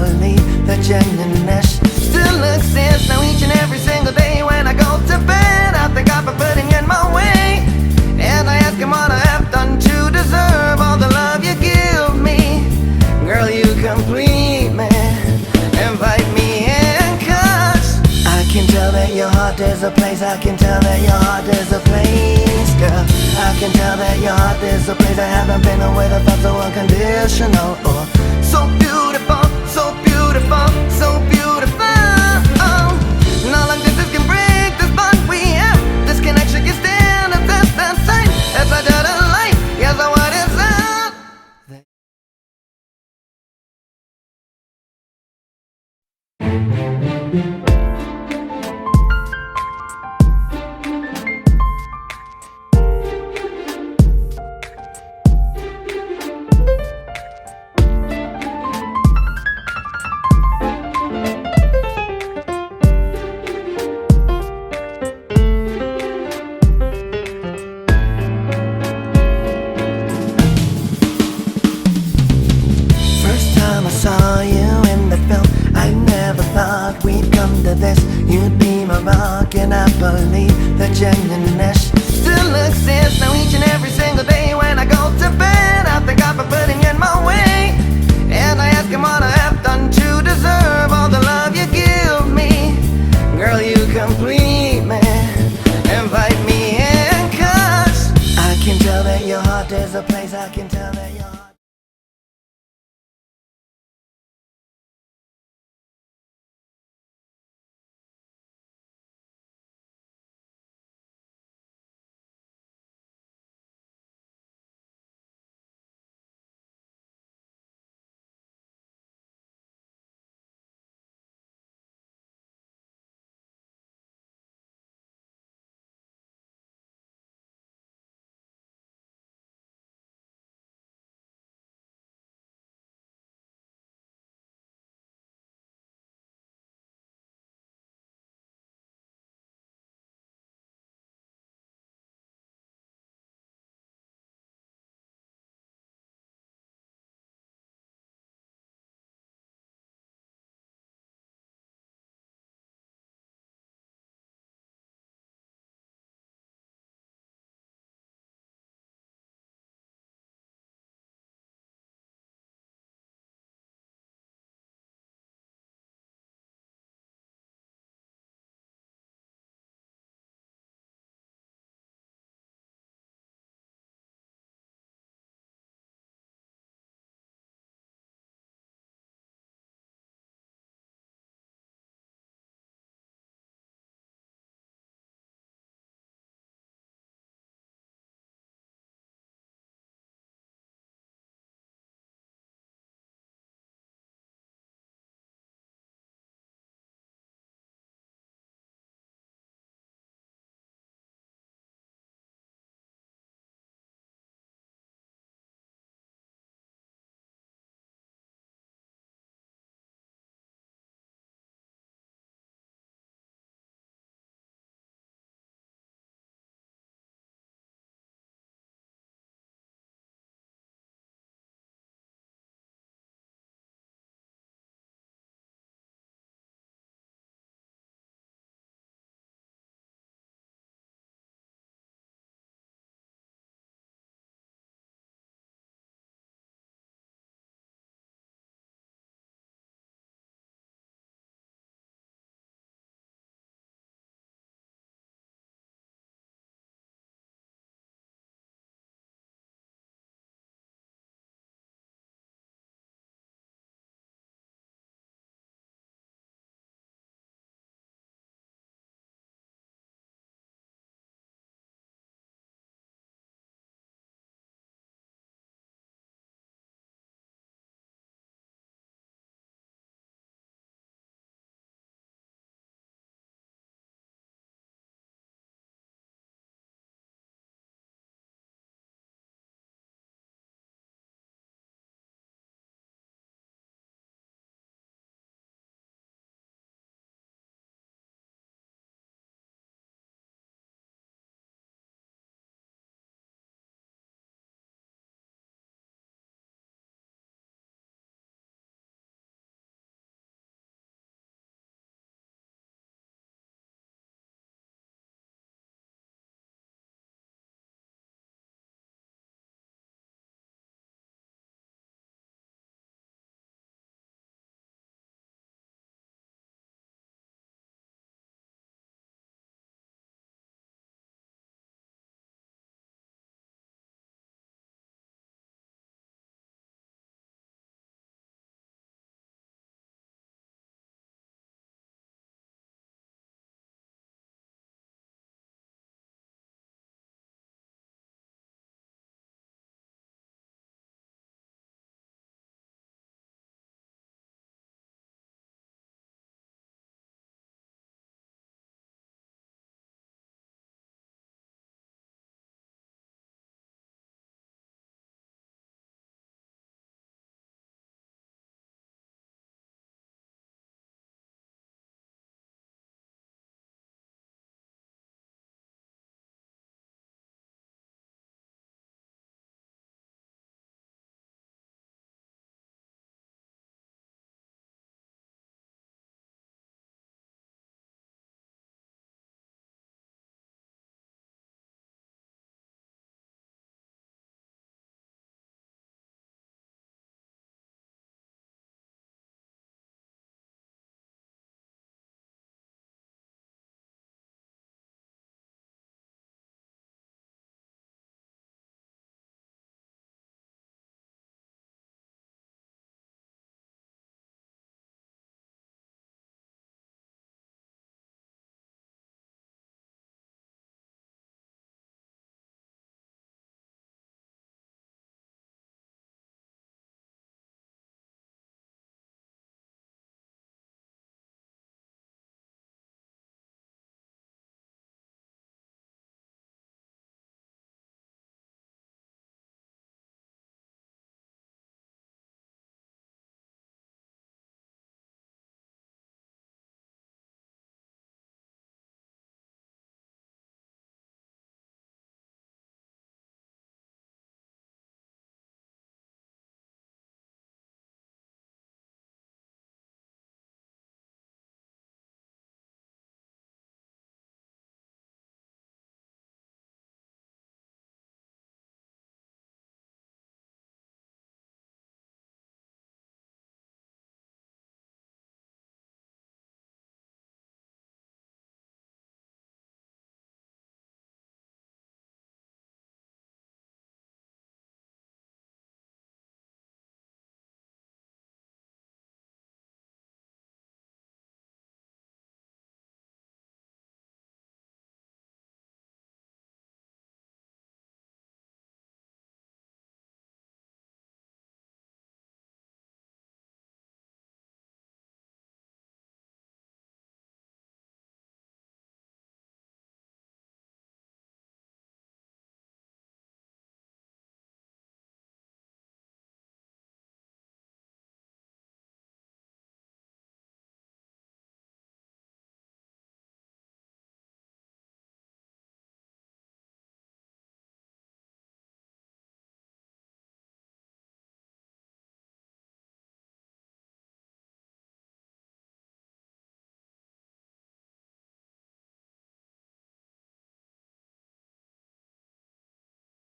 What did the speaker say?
believe the genuineness still exists. Now each and every single day when I go to bed, I thank God for putting you in my way, and I ask him what I have done to deserve all the love you give me. Girl, you complete me, invite me in, 'cause I can tell that your heart is a place. I can tell that your heart is a place, girl. I can tell that your heart is a place. I haven't been away that felt so unconditional. Oh, so beautiful, so beautiful, so beautiful. Not long distance can break this bond we have. This connection can stand the test of time. As I tell the light, yes, I want it out. I saw you in the film, I never thought we'd come to this. You'd be my rock, and I believe the genuineness still exists. Now each and every single day when I go to bed, I thank God for putting you in my way,